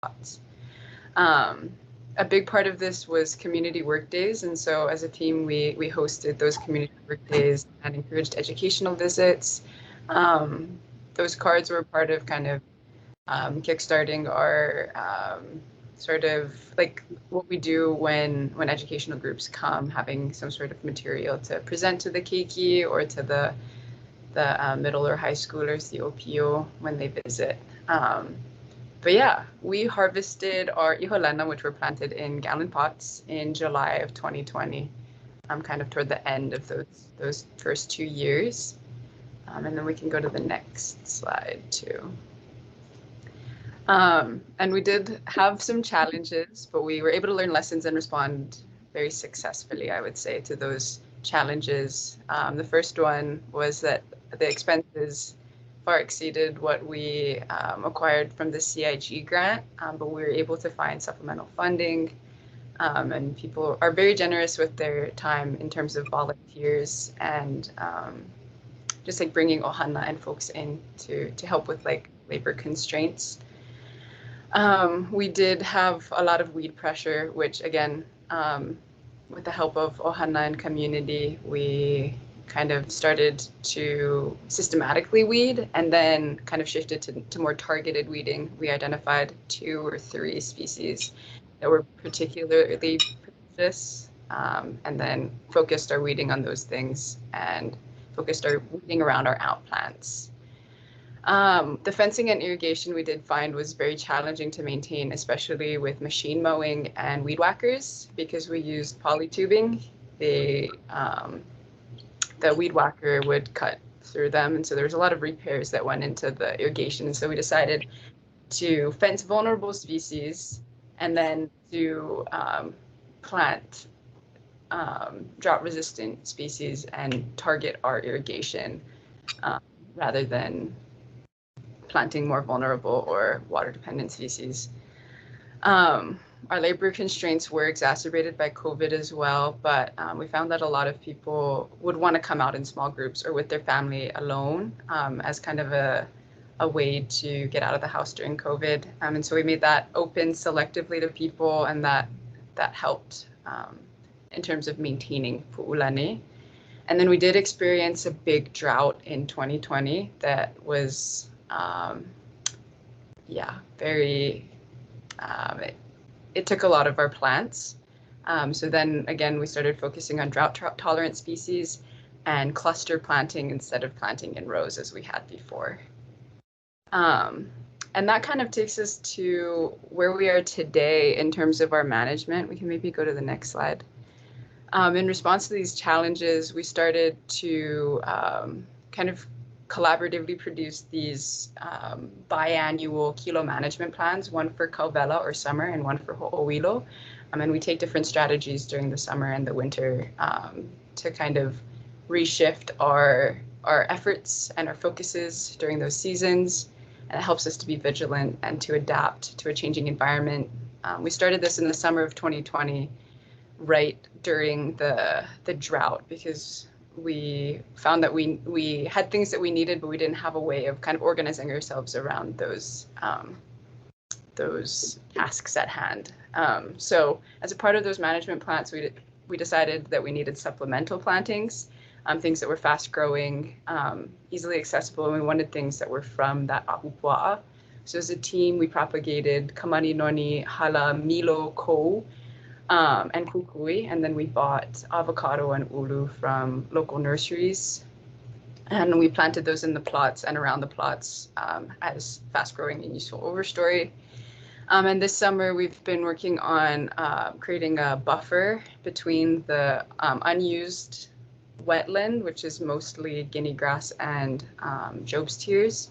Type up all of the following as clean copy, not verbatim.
pots. A big part of this was community work days, and so as a team, we hosted those community work days and encouraged educational visits. Those cards were part of kind of kickstarting our sort of like what we do when educational groups come, having some sort of material to present to the keiki or to the middle or high schoolers, the OPO, when they visit. But yeah, we harvested our iholena, which were planted in gallon pots in July of 2020, kind of toward the end of those first 2 years. And then we can go to the next slide too. And we did have some challenges, but we were able to learn lessons and respond very successfully, I would say, to those challenges. The first one was that the expenses far exceeded what we acquired from the CIG grant, but we were able to find supplemental funding. And people are very generous with their time in terms of volunteers and just like bringing ohana and folks in to help with like labor constraints. We did have a lot of weed pressure, which again, with the help of ohana and community, we kind of started to systematically weed and then kind of shifted to more targeted weeding. We identified 2 or 3 species that were particularly pernicious, and then focused our weeding on those things and focused our weeding around our outplants. The fencing and irrigation we did find was very challenging to maintain, especially with machine mowing and weed whackers, because we used polytubing. The weed whacker would cut through them, and so there was a lot of repairs that went into the irrigation. And so we decided to fence vulnerable species and then to plant drought-resistant species and target our irrigation rather than planting more vulnerable or water-dependent species. Our labor constraints were exacerbated by COVID as well, but we found that a lot of people would want to come out in small groups or with their family alone as kind of a way to get out of the house during COVID. And so we made that open selectively to people, and that helped in terms of maintaining pu'ulani. And then we did experience a big drought in 2020 that was, very, it took a lot of our plants. So then again, we started focusing on drought tolerant species and cluster planting instead of planting in rows as we had before. And that kind of takes us to where we are today in terms of our management. We can maybe go to the next slide. In response to these challenges, we started to kind of collaboratively produce these biannual kilo management plans, one for Kauvela or summer and one for Ho'owilo. And we take different strategies during the summer and the winter to kind of reshift our efforts and our focuses during those seasons. And it helps us to be vigilant and to adapt to a changing environment. We started this in the summer of 2020, right during the drought, because we found that we had things that we needed, but we didn't have a way of kind of organizing ourselves around those tasks at hand. So as a part of those management plans, we decided that we needed supplemental plantings, things that were fast growing, easily accessible, and we wanted things that were from that ahupua'a. So as a team, we propagated kamani noni, hala, milo, kou, and kukui, and then we bought avocado and ulu from local nurseries, and we planted those in the plots and around the plots as fast-growing and useful overstory. And this summer, we've been working on creating a buffer between the unused wetland, which is mostly guinea grass and Job's tears,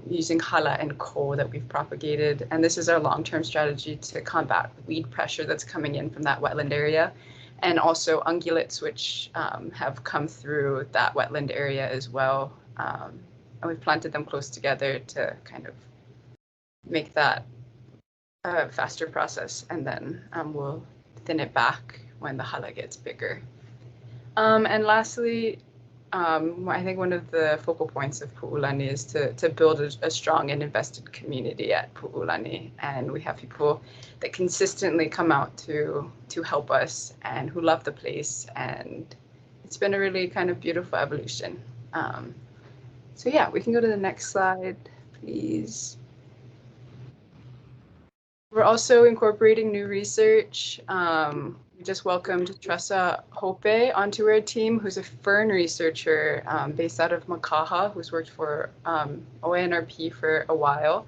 using hala and ko that we've propagated. And this is our long-term strategy to combat weed pressure that's coming in from that wetland area, and also ungulates, which have come through that wetland area as well. And we've planted them close together to kind of make that a faster process, and then we'll thin it back when the hala gets bigger. And lastly, I think one of the focal points of Pu'ulani is to build a strong and invested community at Pu'ulani, and we have people that consistently come out to help us and who love the place, and it's been a really kind of beautiful evolution. So yeah, we can go to the next slide, please. We're also incorporating new research. We just welcomed Tressa Hope onto our team, who's a fern researcher based out of Makaha, who's worked for ONRP for a while.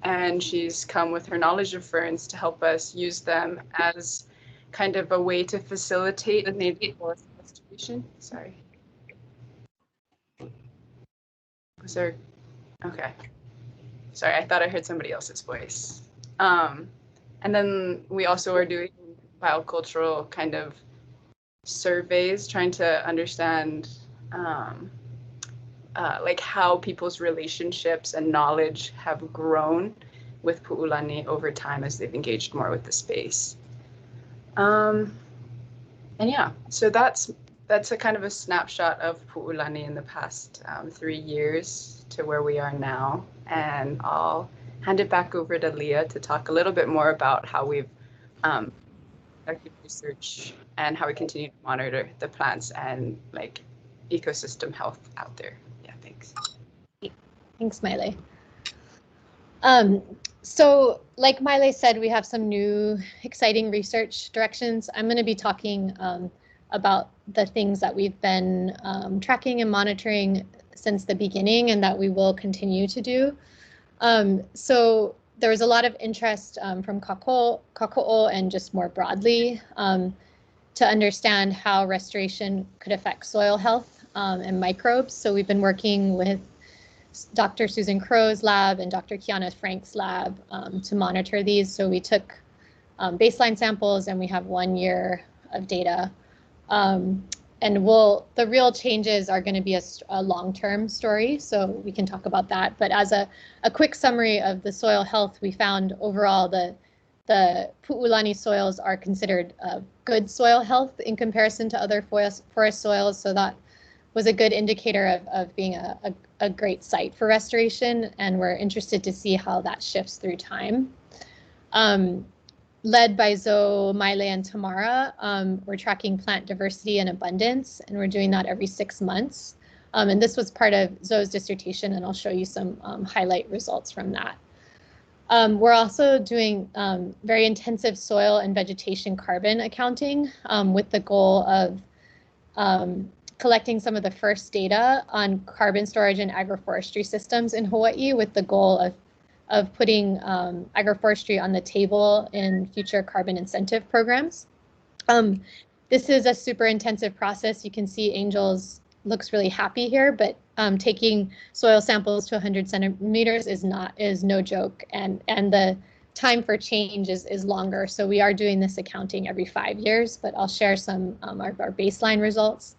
And she's come with her knowledge of ferns to help us use them as kind of a way to facilitate the native forest restoration. Sorry. Was there? Okay. Sorry, I thought I heard somebody else's voice. And then we also are doing biocultural kind of surveys, trying to understand like how people's relationships and knowledge have grown with Pu'ulani over time as they've engaged more with the space. And yeah, so that's a kind of a snapshot of Pu'ulani in the past 3 years to where we are now. And I'll hand it back over to Leah to talk a little bit more about how we've conducted research and how we continue to monitor the plants and like ecosystem health out there. Yeah, thanks. Thanks, Maile. So like Maile said, we have some new exciting research directions. I'm going to be talking about the things that we've been tracking and monitoring since the beginning and that we will continue to do. So there was a lot of interest from Kako'o and just more broadly to understand how restoration could affect soil health and microbes. So we've been working with Dr. Susan Crow's lab and Dr. Kiana Frank's lab to monitor these. So we took baseline samples and we have 1 year of data. And the real changes are going to be a long-term story, so we can talk about that. But as a quick summary of the soil health, we found overall the Pu'ulani soils are considered good soil health in comparison to other forest soils. So that was a good indicator of being a great site for restoration, and we're interested to see how that shifts through time. Led by Zoe, Maile, and Tamara, we're tracking plant diversity and abundance, and we're doing that every 6 months. And this was part of Zoe's dissertation, and I'll show you some highlight results from that. We're also doing very intensive soil and vegetation carbon accounting with the goal of collecting some of the first data on carbon storage and agroforestry systems in Hawaii, with the goal of putting agroforestry on the table in future carbon incentive programs. This is a super intensive process. You can see Angels looks really happy here, but taking soil samples to 100 centimeters is no joke, and the time for change is longer. So we are doing this accounting every 5 years, but I'll share some of our baseline results.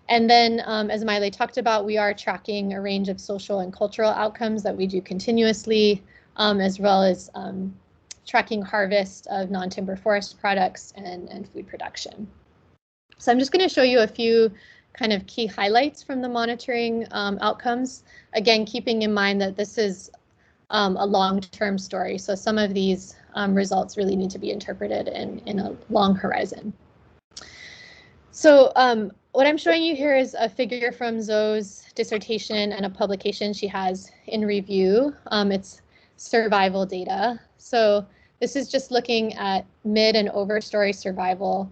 And then, as Maile talked about, we are tracking a range of social and cultural outcomes that we do continuously, as well as tracking harvest of non-timber forest products and food production. So I'm just going to show you a few kind of key highlights from the monitoring outcomes. Again, keeping in mind that this is a long-term story, so some of these results really need to be interpreted in a long horizon. So what I'm showing you here is a figure from Zoe's dissertation and a publication she has in review. It's survival data. So this is just looking at mid and overstory survival.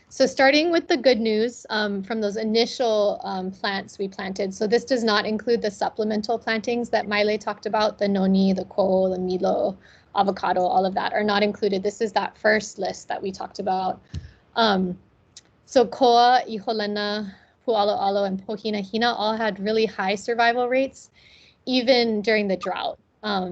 So starting with the good news from those initial plants we planted. So this does not include the supplemental plantings that Maile talked about, the noni, the ko, the milo, avocado, all of that are not included. This is that first list that we talked about. So koa, iholena, pu'alo'alo, and pohinahina all had really high survival rates, even during the drought.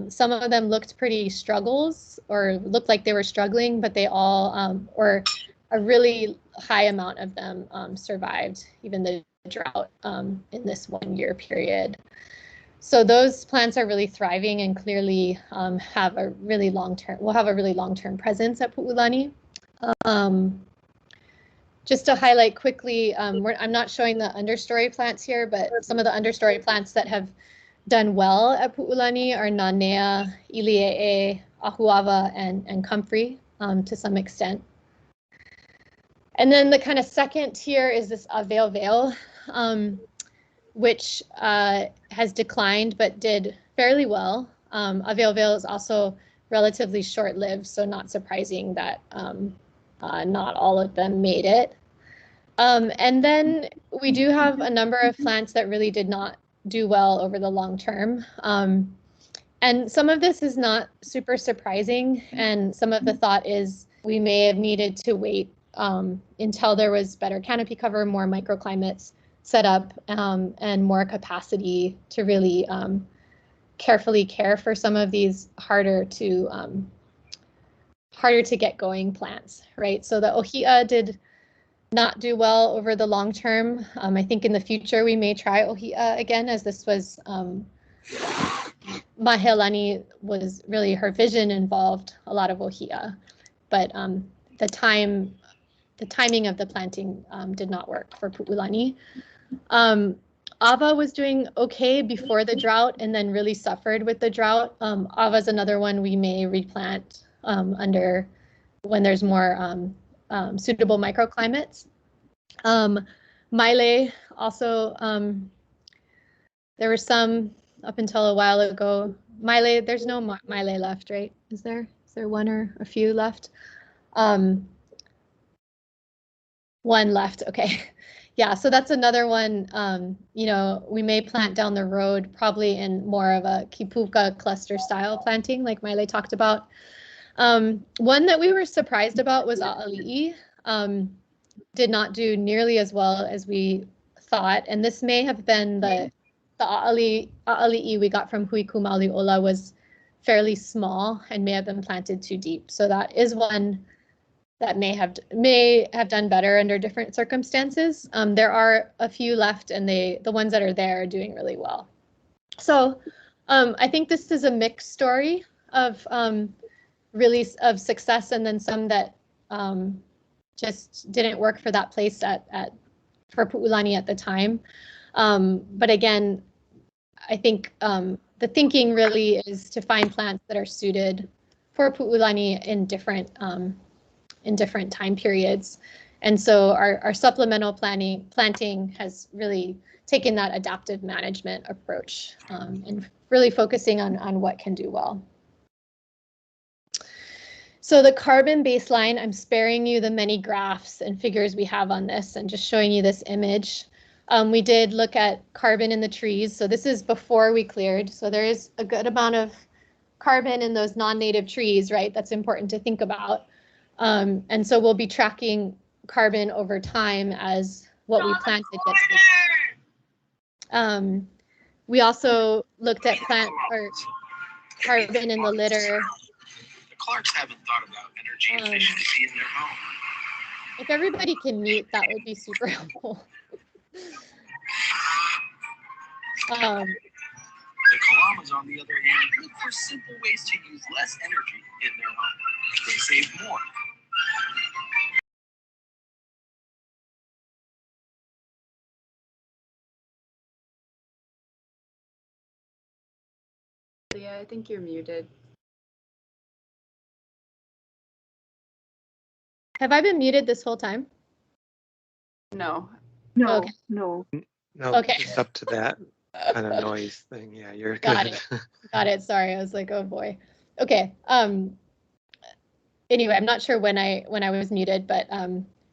Some of them looked pretty struggles or looked like they were struggling, but they all, or a really high amount of them survived even the drought in this 1 year period. So those plants are really thriving and clearly have a really long-term presence at Pu'ulani. just to highlight quickly, I'm not showing the understory plants here, but some of the understory plants that have done well at Pu'ulani are Nanea, Iliee, Ahuava, and Comfrey to some extent. And then the kind of second tier is this Aveovale, which has declined but did fairly well. Aveovale is also relatively short-lived, so not surprising that not all of them made it. And then we do have a number of plants that really did not do well over the long term. And some of this is not super surprising, and some of the thought is we may have needed to wait until there was better canopy cover, more microclimates set up, and more capacity to really carefully care for some of these harder to get going plants, right? So the ohia did not do well over the long term. I think in the future we may try ohia again, as this was Mahealani was really, her vision involved a lot of ohia, but the timing of the planting did not work for Pu'ulani. Ava was doing okay before the drought and then really suffered with the drought. Ava is another one we may replant under when there's more suitable microclimates. Maile also, there were some up until a while ago. Maile, there's no Maile left, right? Is there one or a few left? One left, okay. Yeah, so that's another one, you know, we may plant down the road, probably in more of a kipuka cluster style planting like Maile talked about. One that we were surprised about was A'ali'i. Did not do nearly as well as we thought, and this may have been the A'ali'i we got from Huikumauliola was fairly small and may have been planted too deep. So that is one that may have done better under different circumstances. There are a few left, and the ones that are there are doing really well. So I think this is a mixed story of really of success, and then some that just didn't work for that place for Pu'ulani at the time. But again, I think the thinking really is to find plants that are suited for Pu'ulani in different time periods. And so our supplemental planting has really taken that adaptive management approach and really focusing on what can do well. So the carbon baseline, I'm sparing you the many graphs and figures we have on this and just showing you this image. We did look at carbon in the trees. So this is before we cleared. So there is a good amount of carbon in those non-native trees, right? That's important to think about. And so we'll be tracking carbon over time as what we planted gets bigger. We also looked at plant or carbon in the litter. The Clarks haven't thought about energy efficiency in their home. If everybody can mute, that would be super helpful. The Kalamas, on the other hand, look for simple ways to use less energy in their home. They save more. Leah, I think you're muted. Have I been muted this whole time? No. No, Okay. no. No, Okay. just up to that kind of noise thing. Yeah, you're Got good. it. Got it. Sorry, I was like, oh boy. Okay. Anyway, I'm not sure when I was muted, but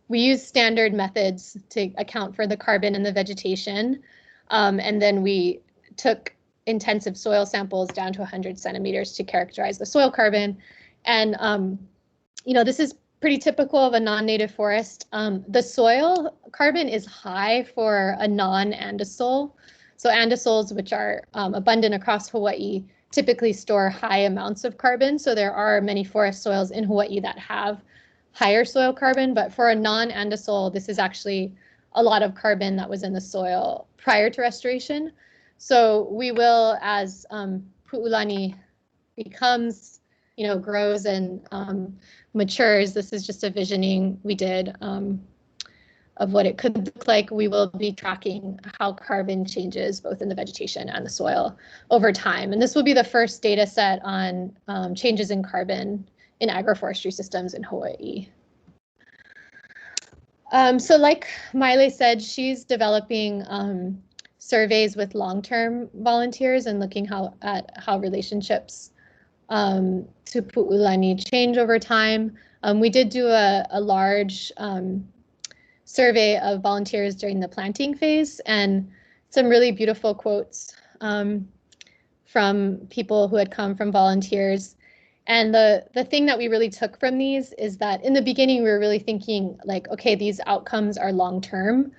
we use standard methods to account for the carbon in the vegetation, and then we took intensive soil samples down to 100 centimeters to characterize the soil carbon. And you know, this is pretty typical of a non-native forest. The soil carbon is high for a non-andesole. So andesoles, which are abundant across Hawaii, typically store high amounts of carbon. So there are many forest soils in Hawaii that have higher soil carbon, but for a non-andesole, this is actually a lot of carbon that was in the soil prior to restoration. So we will, as Pu'ulani becomes, you know, grows and matures, this is just a visioning we did. what it could look like. We will be tracking how carbon changes both in the vegetation and the soil over time. And this will be the first data set on changes in carbon in agroforestry systems in Hawaii. So like Maile said, she's developing surveys with long-term volunteers and looking at how relationships to pu'ulani change over time. We did do a large survey of volunteers during the planting phase, and some really beautiful quotes from people who had come from volunteers. And the thing that we really took from these is that in the beginning, we were really thinking like, okay, these outcomes are long-term,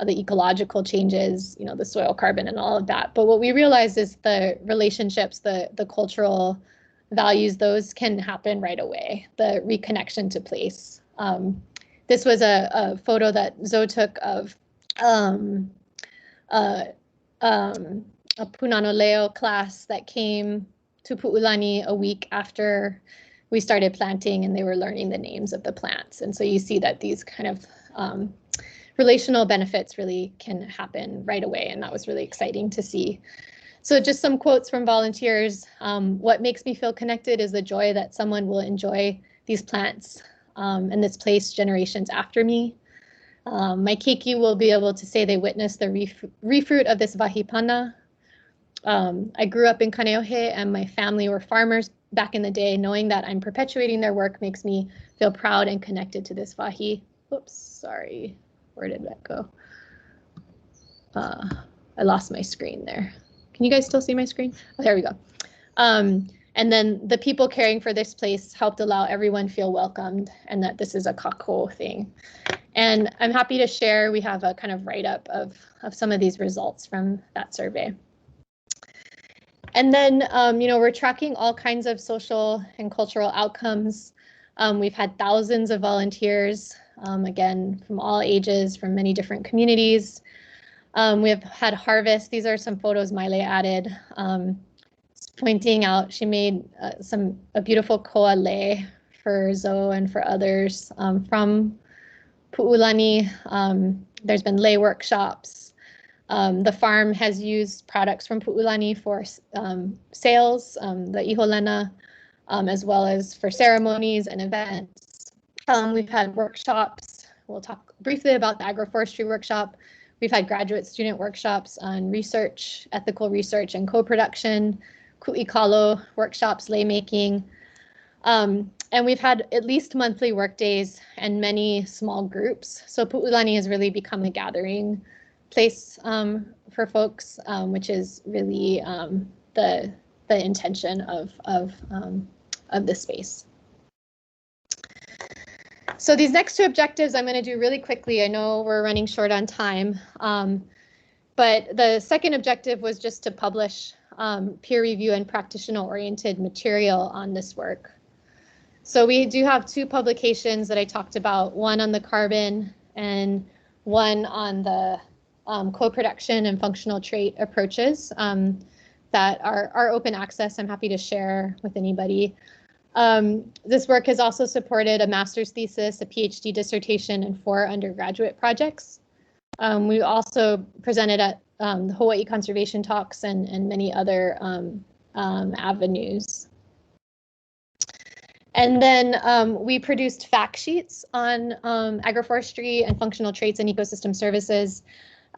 the ecological changes, you know, the soil carbon and all of that. But what we realized is the relationships, the cultural values, those can happen right away, the reconnection to place. This was a photo that Zoe took of a Punanoleo class that came to Pu'ulani a week after we started planting, and they were learning the names of the plants. And so you see that these kind of relational benefits really can happen right away, and that was really exciting to see. So just some quotes from volunteers. What makes me feel connected is the joy that someone will enjoy these plants and this place generations after me. My keiki will be able to say they witnessed the refruit of this vahipana. I grew up in Kaneohe and my family were farmers back in the day. Knowing that I'm perpetuating their work makes me feel proud and connected to this vahi. Oops, sorry, where did that go? I lost my screen there. Can you guys still see my screen? Oh, there we go. And then the people caring for this place helped allow everyone feel welcomed and that this is a kako thing. And I'm happy to share, we have a kind of write-up of some of these results from that survey. And then, you know, we're tracking all kinds of social and cultural outcomes. We've had thousands of volunteers, again, from all ages, from many different communities. We have had harvest. These are some photos Maile added, pointing out she made a beautiful koa lei for Zoe and for others from Pu'ulani. There's been lei workshops. The farm has used products from Pu'ulani for sales, the iholena, as well as for ceremonies and events. We've had workshops. We'll talk briefly about the agroforestry workshop. We've had graduate student workshops on research, ethical research and co-production, ku'ikalo workshops, lei making. And we've had at least monthly work days and many small groups. So Pu'ulani has really become a gathering place for folks, which is really the intention of this space. So these next two objectives I'm going to do really quickly. I know we're running short on time, but the second objective was just to publish peer review and practitioner-oriented material on this work. So we do have two publications that I talked about, one on the carbon and one on the co-production and functional trait approaches that are open access. I'm happy to share with anybody. This work has also supported a master's thesis, a PhD dissertation, and 4 undergraduate projects. We also presented at the Hawaii Conservation Talks and many other avenues. And then we produced fact sheets on agroforestry and functional traits and ecosystem services.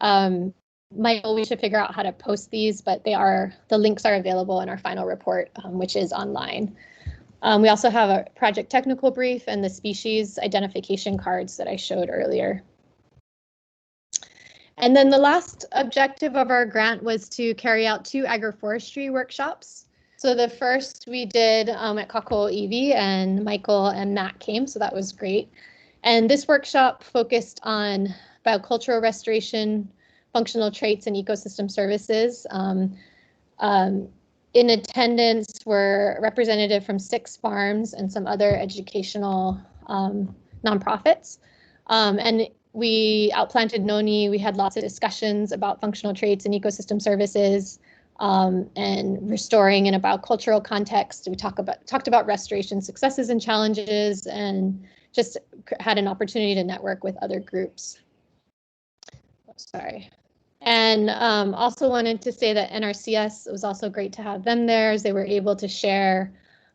Michael, we should figure out how to post these, but the links are available in our final report, which is online. We also have a project technical brief and the species identification cards that I showed earlier. And then the last objective of our grant was to carry out 2 agroforestry workshops. So the first we did at Kako Iwi, and Michael and Matt came, so that was great. And this workshop focused on biocultural restoration, functional traits, and ecosystem services. In attendance were representative from 6 farms and some other educational nonprofits. And we outplanted noni. We had lots of discussions about functional traits and ecosystem services and restoring in a biocultural context. We talked about restoration successes and challenges, and just had an opportunity to network with other groups. sorry. And also wanted to say that NRCS, it was also great to have them there as they were able to share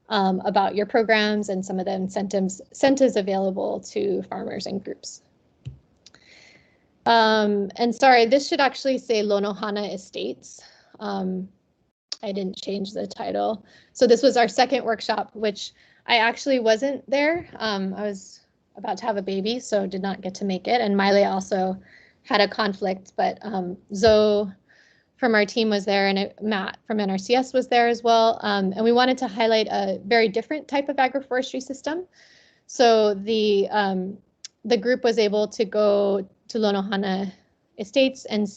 about your programs and some of the incentives available to farmers and groups. And sorry, this should actually say Lonohana Estates. I didn't change the title. So this was our second workshop, which I actually wasn't there. I was about to have a baby, so did not get to make it. And Miley also had a conflict, but Zoe from our team was there, and Matt from NRCS was there as well. And we wanted to highlight a very different type of agroforestry system. So the group was able to go to Lonohana Estates and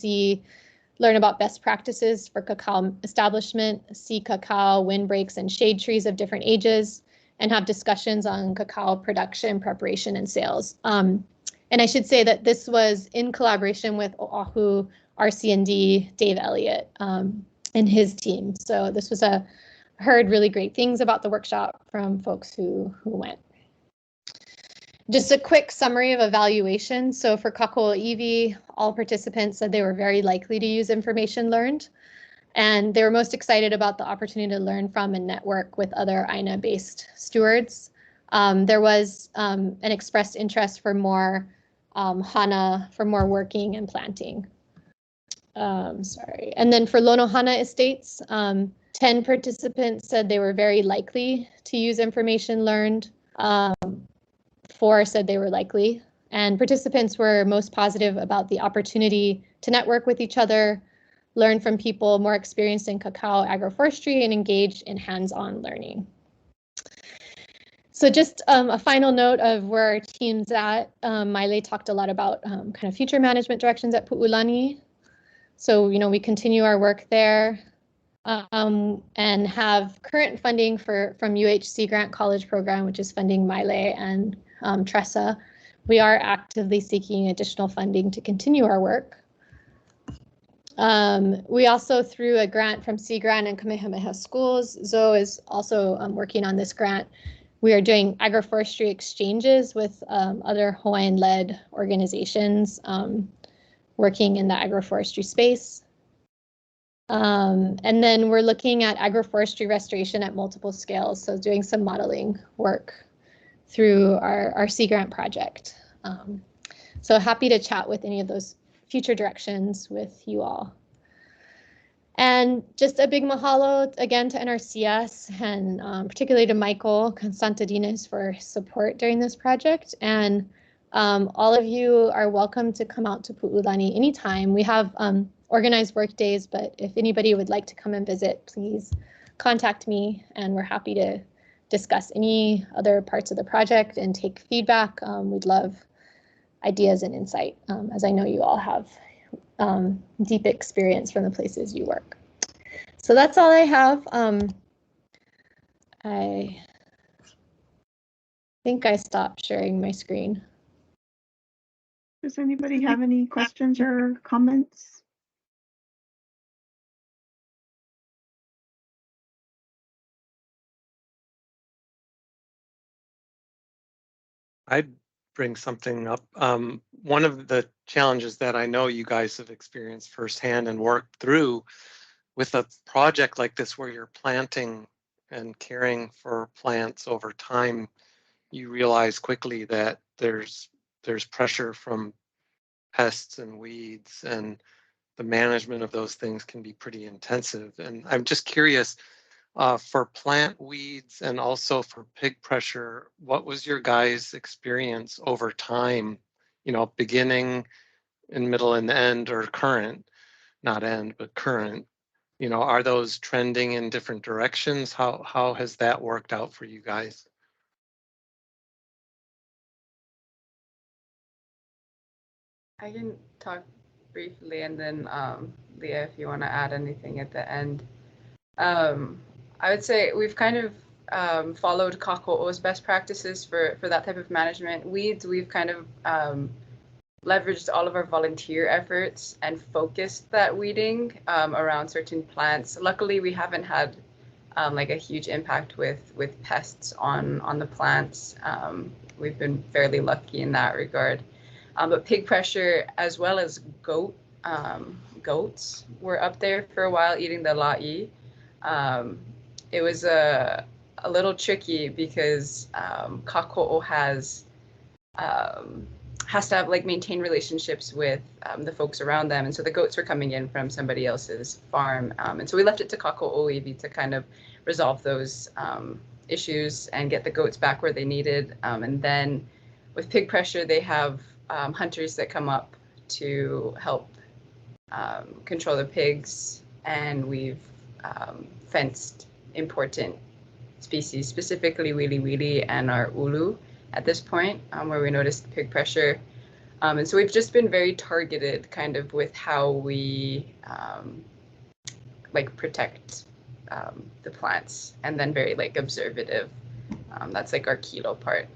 learn about best practices for cacao establishment, see cacao windbreaks and shade trees of different ages, and have discussions on cacao production, preparation, and sales. And I should say that this was in collaboration with Oahu RC&D, Dave Elliott, and his team. So this was heard really great things about the workshop from folks who went. Just a quick summary of evaluation. So for Kako'iwi, all participants said they were very likely to use information learned, and they were most excited about the opportunity to learn from and network with other INA-based stewards. There was an expressed interest for more Hana, for more working and planting. Sorry. And then for Lonohana Estates, 10 participants said they were very likely to use information learned. 4 said they were likely, and participants were most positive about the opportunity to network with each other, learn from people more experienced in cacao agroforestry, and engage in hands-on learning. So just a final note of where our team's at. Miley talked a lot about kind of future management directions at Pu'ulani. So, we continue our work there and have current funding from UHC Grant College Program, which is funding Miley and Tressa. We are actively seeking additional funding to continue our work. We also, through a grant from Sea Grant and Kamehameha Schools, Zoe is also working on this grant. We are doing agroforestry exchanges with other Hawaiian-led organizations working in the agroforestry space. And then we're looking at agroforestry restoration at multiple scales, so doing some modeling work through our Sea Grant project. So happy to chat with any of those future directions with you all. And just a big mahalo again to NRCS and particularly to Michael Constantidines for support during this project. And all of you are welcome to come out to Pu'ulani anytime. We have organized work days, but if anybody would like to come and visit, please contact me, and we're happy to discuss any other parts of the project and take feedback. We'd love ideas and insight, as I know you all have deep experience from the places you work. So that's all I have. I think I stopped sharing my screen. Does anybody have any questions or comments? I'd bring something up. One of the challenges that I know you guys have experienced firsthand and worked through with a project like this where you're planting and caring for plants over time, you realize quickly that there's pressure from pests and weeds, and the management of those things can be pretty intensive. And I'm just curious, for plant weeds and also for pig pressure, what was your guys' experience over time, beginning and middle and end, or current, not end, but current? Are those trending in different directions? How has that worked out for you guys? I can talk briefly, and then Leah, if you want to add anything at the end. I would say we've kind of followed Kako'o's best practices for that type of management. Weeds, we've kind of leveraged all of our volunteer efforts and focused that weeding around certain plants. Luckily, we haven't had like a huge impact with pests on the plants. We've been fairly lucky in that regard. But pig pressure as well as goats were up there for a while eating the la'i. It was a little tricky because kako'o has to have like maintain relationships with the folks around them, and so the goats were coming in from somebody else's farm, and so we left it to kako'oiwi to kind of resolve those issues and get the goats back where they needed. And then with pig pressure, they have hunters that come up to help control the pigs, and we've fenced important species, specifically wili wili and our ulu at this point, where we noticed pig pressure. And so we've just been very targeted kind of with how we like protect the plants, and then very like observative. That's like our kilo part.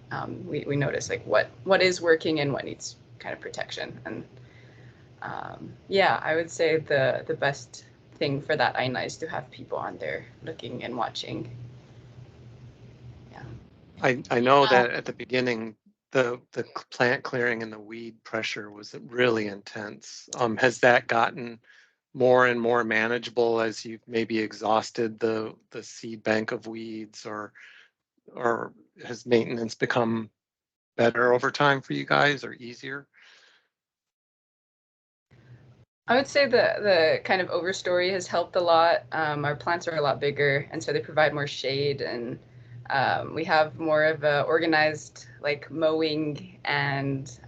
We notice like what is working and what needs kind of protection. And yeah, I would say the best thing for that aina is to have people on there looking and watching. Yeah. I know that at the beginning, the plant clearing and the weed pressure was really intense. Has that gotten more and more manageable as you've maybe exhausted the seed bank of weeds, or has maintenance become better over time for you guys, or easier? I would say the kind of overstory has helped a lot. Our plants are a lot bigger, and so they provide more shade, and we have more of a organized like mowing and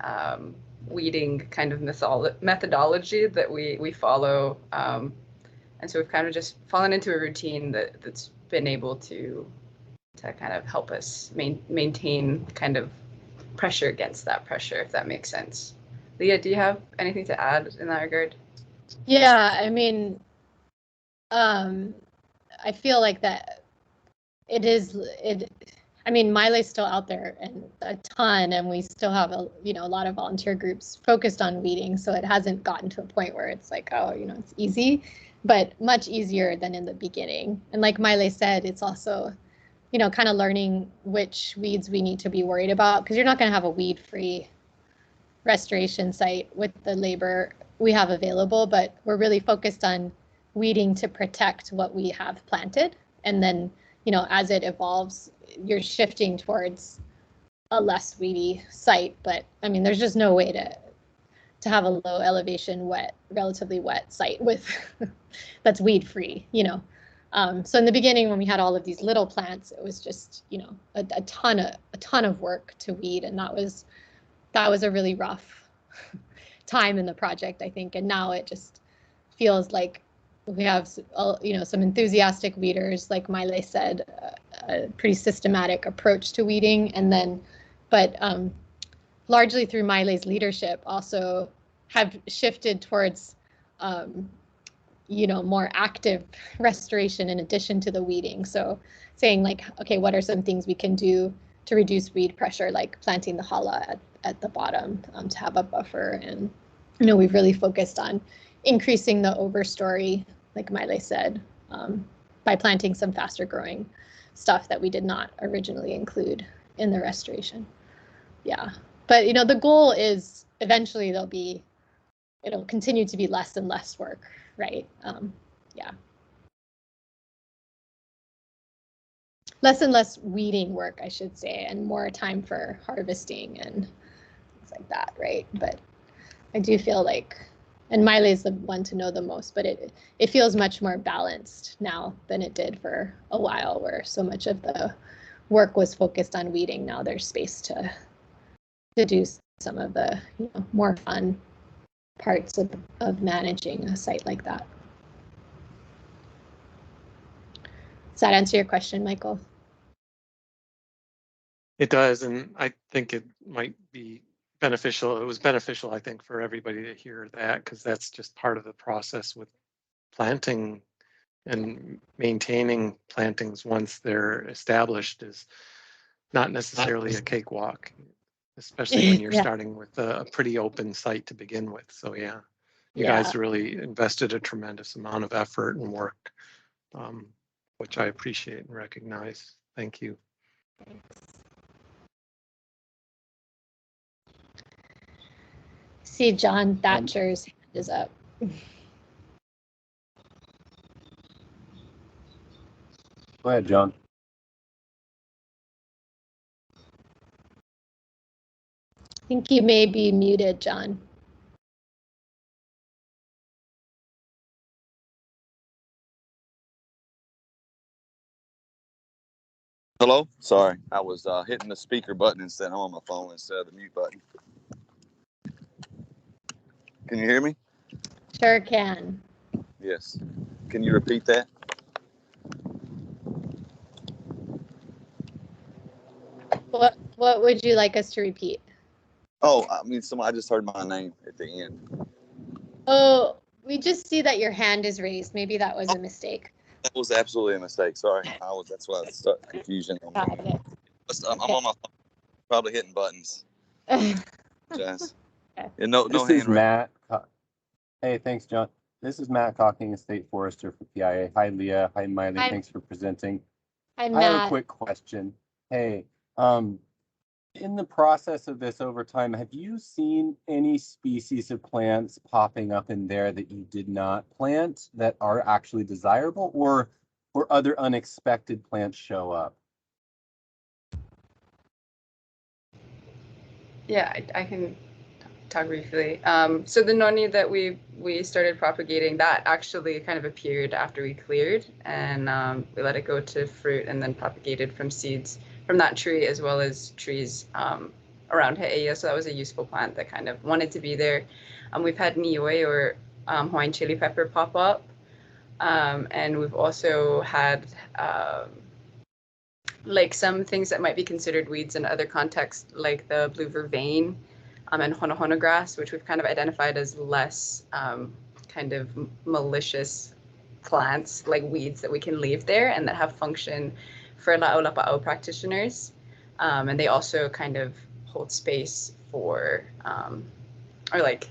weeding kind of methodology that we follow. And so we've kind of just fallen into a routine that's been able to kind of help us maintain kind of pressure against that pressure, if that makes sense. Leah, do you have anything to add in that regard? Yeah, I mean, I feel like that I mean, Mile's still out there and a ton, and we still have a lot of volunteer groups focused on weeding, so it hasn't gotten to a point where it's like, oh, it's easy, but much easier than in the beginning. And like Mile said, it's also, kind of learning which weeds we need to be worried about, because you're not going to have a weed-free restoration site with the labor we have available, but we're really focused on weeding to protect what we have planted. And then, as it evolves, you're shifting towards a less weedy site. But I mean, there's just no way to have a low elevation, relatively wet site with that's weed free, So in the beginning, when we had all of these little plants, it was just, a ton of work to weed, and that was a really rough time in the project, I think. And now it just feels like we have, some enthusiastic weeders, like Mile said, a pretty systematic approach to weeding. And then, but largely through Mile's leadership, also have shifted towards, more active restoration in addition to the weeding. So saying like, okay, what are some things we can do to reduce weed pressure, like planting the hala at the bottom to have a buffer. And we've really focused on increasing the overstory, like Mile said, by planting some faster growing stuff that we did not originally include in the restoration. Yeah, but the goal is eventually it'll continue to be less and less work, right? Yeah. Less and less weeding work, I should say, and more time for harvesting and things like that, right? But I do feel like, and Mile is the one to know the most, but it feels much more balanced now than it did for a while, where so much of the work was focused on weeding. Now there's space to do some of the more fun parts of managing a site like that. Does that answer your question, Michael? It does, and I think it might be beneficial. It was beneficial, I think, for everybody to hear that, because that's just part of the process with planting and maintaining plantings once they're established is not necessarily a cakewalk, especially when you're starting with a pretty open site to begin with. So yeah, you guys really invested a tremendous amount of effort and work, which I appreciate and recognize. Thank you. Thanks. see John Thatcher's hand is up. Go ahead, John. I think you may be muted, John. Hello? Sorry, I was hitting the speaker button instead. I'm on my phone instead of the mute button. Can you hear me? Sure can. Yes. Can you repeat that? What would you like us to repeat? Oh, I mean, I just heard my name at the end. Oh, we just see that your hand is raised. Maybe that was a mistake. That was absolutely a mistake. Sorry. That's why I started confusion. Got it. I'm on my phone, probably hitting buttons. Jazz. Okay. Yeah, no This hand is raised. Matt. Hey, thanks, John. This is Matt Cocking, a state forester for PIA. Hi, Leah. Hi, Miley. Hi. Thanks for presenting. I'm I have a Matt. quick question. Hey, in the process of this over time, have you seen any species of plants popping up in there that you did not plant that are actually desirable, or other unexpected plants show up? Yeah, I can talk briefly. So the noni that we started propagating, that actually kind of appeared after we cleared, and we let it go to fruit and then propagated from seeds from that tree as well as trees around He'eia. So that was a useful plant that kind of wanted to be there. We've had nioi, or Hawaiian chili pepper, pop up, and we've also had like some things that might be considered weeds in other contexts, like the blue vervain and honohono grass, which we've kind of identified as less kind of malicious plants, like weeds that we can leave there and that have function for la'au practitioners. And they also kind of hold space for, or like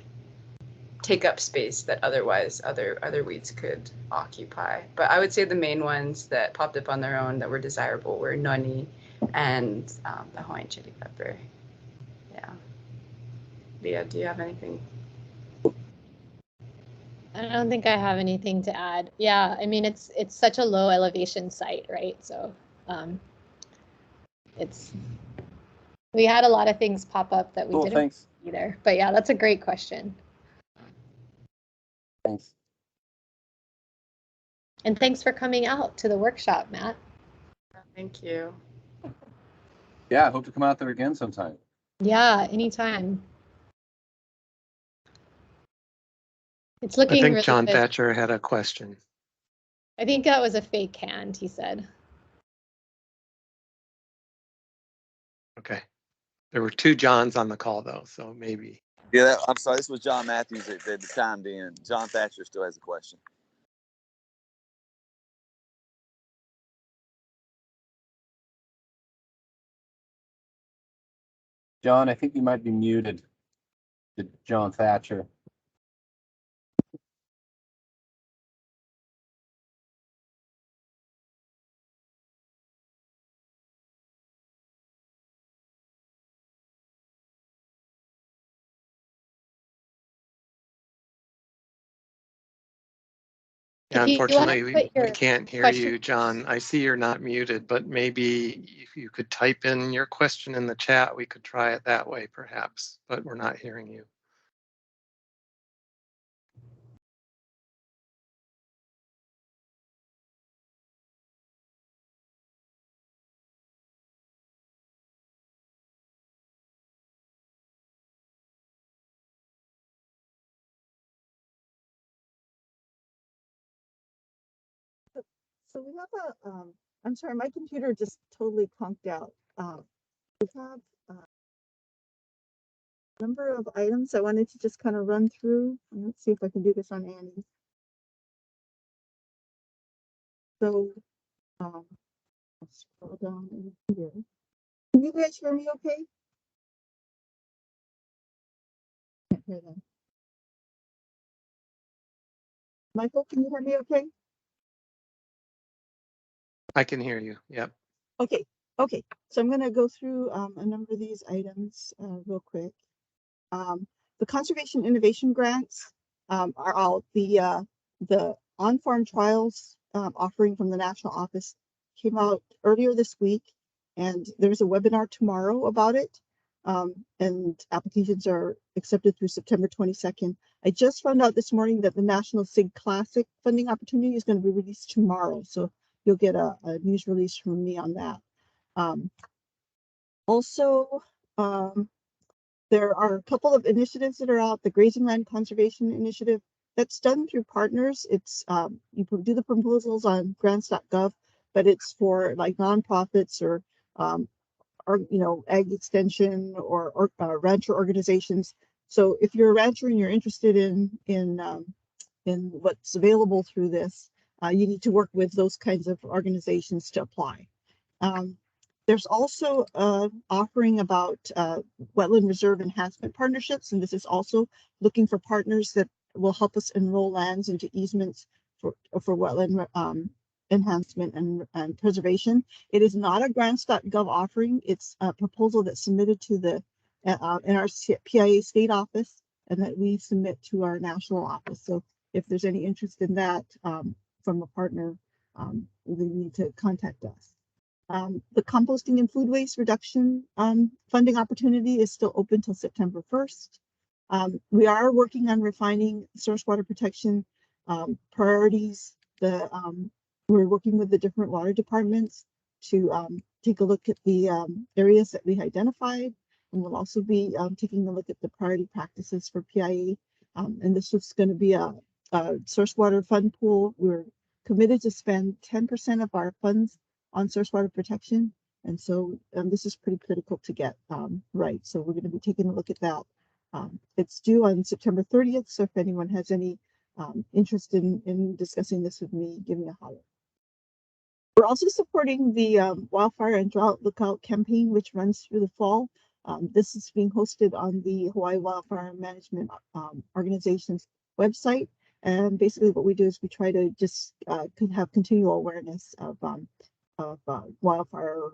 take up space that otherwise other weeds could occupy. But I would say the main ones that popped up on their own that were desirable were noni and the Hawaiian chili pepper. Yeah. Leah, do you have anything? I don't think I have anything to add. Yeah, I mean, it's such a low elevation site, right? So we had a lot of things pop up that we Cool, didn't thanks. either. But yeah, that's a great question. Thanks. And thanks for coming out to the workshop, Matt. Thank you. Yeah, I hope to come out there again sometime. Yeah, anytime. It's I looking think really John good. Thatcher had a question. I think that was a fake hand, he said. Okay. There were two Johns on the call though, so maybe. Yeah, I'm sorry. This was John Matthews that chimed in. John Thatcher still has a question. John, I think you might be muted. John Thatcher. Yeah, If you unfortunately, wanna put we your can't hear question- you, John. I see you're not muted, but maybe if you could type in your question in the chat, we could try it that way perhaps, but we're not hearing you. So we have I'm sorry, my computer just totally conked out. We have a number of items I wanted to just kind of run through. And let's see if I can do this on Annie. So I'll scroll down in here. Can you guys hear me okay? Can't hear them. Michael, can you hear me okay? I can hear you. Yep. Okay, so I'm going to go through a number of these items real quick. The conservation innovation grants are out. The on-farm trials offering from the national office came out earlier this week, and there's a webinar tomorrow about it. And applications are accepted through September 22nd. I just found out this morning that the National SIG Classic funding opportunity is going to be released tomorrow, so you'll get a news release from me on that. Also, there are a couple of initiatives that are out. The Grazing Land Conservation Initiative, that's done through partners. It's you do the proposals on grants.gov, but it's for like nonprofits or ag extension or rancher organizations. So if you're a rancher and you're interested in what's available through this, you need to work with those kinds of organizations to apply. There's also offering about wetland reserve enhancement partnerships, and this is also looking for partners that will help us enroll lands into easements for wetland enhancement and preservation. It is not a grants.gov offering. It's a proposal that's submitted to the NRPIA state office and that we submit to our national office. So if there's any interest in that from a partner, they need to contact us. The composting and food waste reduction funding opportunity is still open till September 1st. We are working on refining source water protection priorities. We're working with the different water departments to take a look at the areas that we identified, and we'll also be taking a look at the priority practices for PIA. And this is going to be a source water fund pool. We're committed to spend 10% of our funds on source water protection, and so this is pretty critical to get right. So we're going to be taking a look at that. It's due on September 30th, so if anyone has any interest in discussing this with me, give me a holler. We're also supporting the Wildfire and Drought Lookout campaign, which runs through the fall. This is being hosted on the Hawaii Wildfire Management Organization's website. And basically what we do is we try to just have continual awareness of wildfire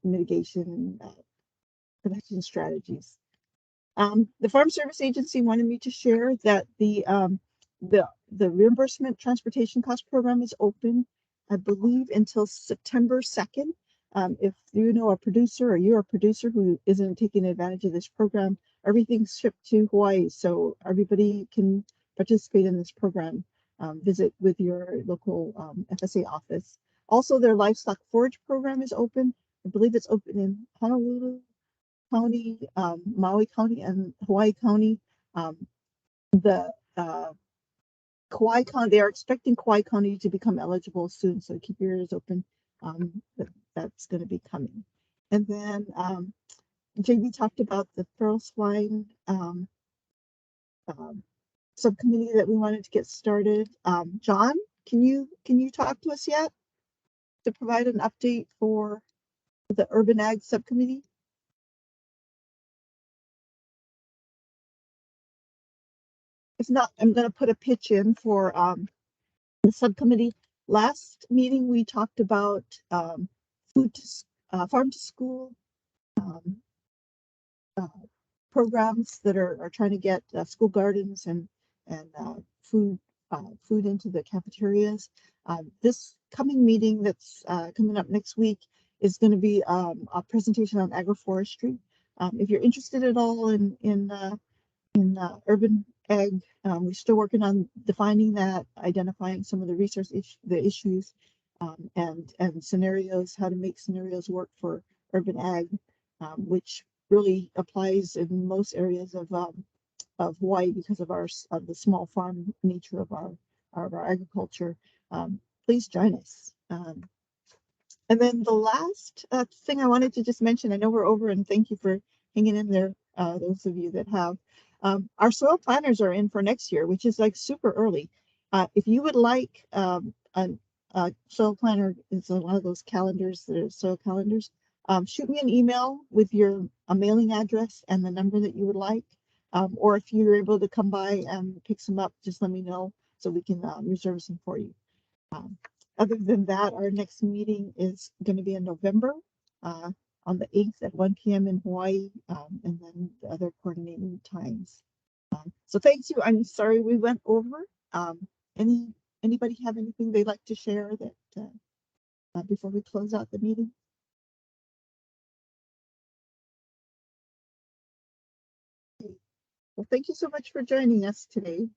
mitigation prevention strategies. The Farm Service Agency wanted me to share that the reimbursement transportation cost program is open, I believe, until September 2nd. If you know a producer or you're a producer who isn't taking advantage of this program, everything's shipped to Hawaii, so everybody can participate in this program. Visit with your local FSA office. Also, their livestock forage program is open. I believe it's open in Honolulu County, Maui County, and Hawaii County. The Kauai County, they are expecting Kauai County to become eligible soon, so keep your ears open. That's going to be coming. And then JB talked about the feral swine subcommittee that we wanted to get started. John, can you talk to us yet to provide an update for the Urban Ag subcommittee? If not, I'm going to put a pitch in for the subcommittee. Last meeting, we talked about food to farm to school programs that are trying to get school gardens and food into the cafeterias. This coming meeting that's coming up next week is going to be a presentation on agroforestry. If you're interested at all in urban ag, we're still working on defining that, identifying some of the resource issues, and scenarios, how to make scenarios work for urban ag, which really applies in most areas of Hawaii because of the small farm nature of our agriculture. Please join us. And then the last thing I wanted to just mention, I know we're over, and thank you for hanging in there, those of you that have. Our soil planners are in for next year, which is like super early. If you would like a soil planner, it's one of those calendars that are soil calendars, shoot me an email with your mailing address and the number that you would like. Or if you're able to come by and pick some up, just let me know so we can reserve some for you. Other than that, our next meeting is going to be in November. on the 8th at 1 p.m. in Hawaii, and then the other coordinating times. So thank you. I'm sorry we went over. Anybody have anything they'd like to share that before we close out the meeting? Well, thank you so much for joining us today.